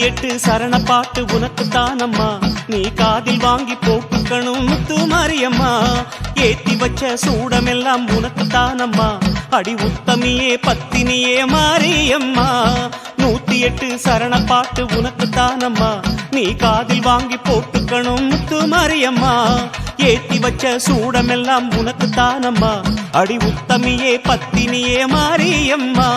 108 சரண பாட்டு உனக்கு தானம்மா, நீ காதில் வாங்கி போட்டுக்கணும் முத்து மாரியம்மா. ஏத்தி வச்ச சூடமெல்லாம் உனக்கு தானம்மா, அடி உத்தமியே பத்தினியே மாரியம்மா. 108 சரண பாட்டு உனக்கு தானம்மா, நீ காதில் வாங்கி போட்டுக்கணும் முத்து மாரியம்மா. ஏத்தி வச்ச சூடமெல்லாம் உனக்கு தானம்மா, அடி உத்தமியே பத்தினியே மாரியம்மா.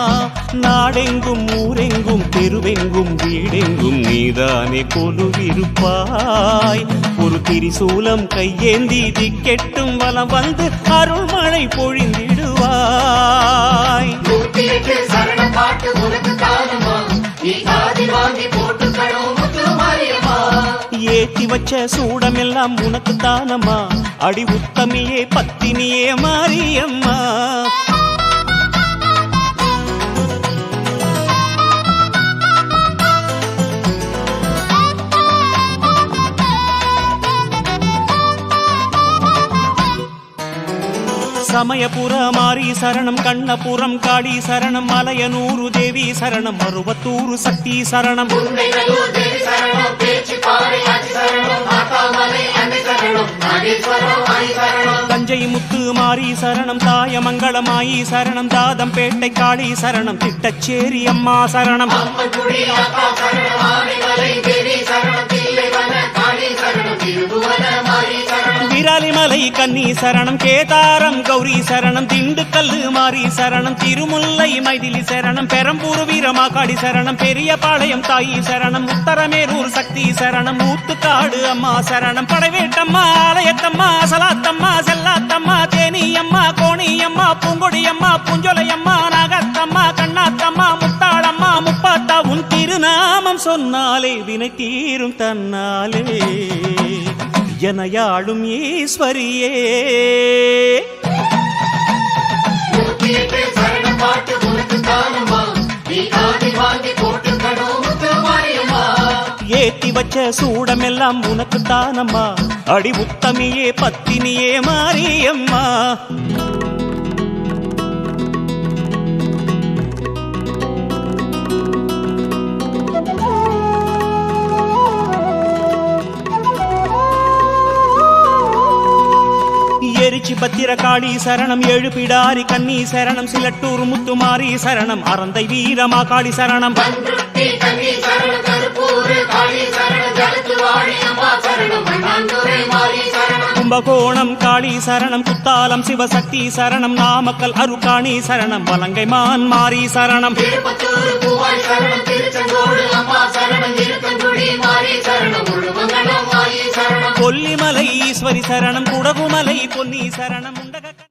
நாடெங்கும் ஊரெங்கும் தெருவெங்கும் வீடெங்கும் நீதானே கொலுவிருப்பாய். ஒரு திரிசூலம் கையேந்தி திக்கெட்டும் வலம் வந்து அருள்மழை பொழிந்திடுவாய். ஏத்தி வச்ச சூடமெல்லாம் உனக்கு தானம்மா, அடி உத்தமியே பத்தினியே மாரியம்மா. சமயபுர மாரி சரணம், கண்ணபுரம் காளி சரணம், மலையனூரு தேவி சரணம், மருவத்தூரு சக்தி சரணம், தஞ்சை முத்து மாரி சரணம், தாயமங்கலமாயி சரணம், தாதம்பேட்டை காளி சரணம், திட்டச்சேரி அம்மா சரணம், விராலிமலை கன்னி சரணம், கேதாரம் கௌரி சரணம், திண்டுக்கல்லு மாரி சரணம், திருமுல்லை மைதிலி சரணம், பெரம்பூர் வீரமாகாடி சரணம், பெரியபாளையம் தாயி சரணம், உத்தரமேரூர் சக்தி சரணம், ஊத்துக்காடு அம்மா சரணம், படைவேட்டம்மா ஆலயத்தம்மா சலாத்தம்மா செல்லாத்தம்மா தேனியம்மா கோணியம்மா பூங்கொடியம்மா பூஞ்சொலையம்மா நாகத்தம்மா கண்ணாத்தம்மா முத்தாளம்மா முப்பாத்தா. உன் திருநாமம் சொன்னாலே வினை தீரும் தன்னாலே ஜனயாளும் ஈஸ்வரியே. ஏத்தி வச்ச சூடமெல்லாம் உனக்கு தானம்மா, அடி உத்தமியே பத்தினியே மாரியம்மா. எரிச்சி பத்திர காளி சரணம், எழுபிடாரி கன்னி சரணம், சிலட்டூர் முத்துமாரி சரணம், அறந்தை வீரமா காளி சரணம், கும்பகோணம் காளி சரணம், குத்தாலம் சிவசக்தி சரணம், நாமக்கல் அருகாணி சரணம், வலங்கைமான் மாரி சரணம், கொல்லிமலை ஈஸ்வரி சரணம், குடகுமலை பொன்னி சரணம்.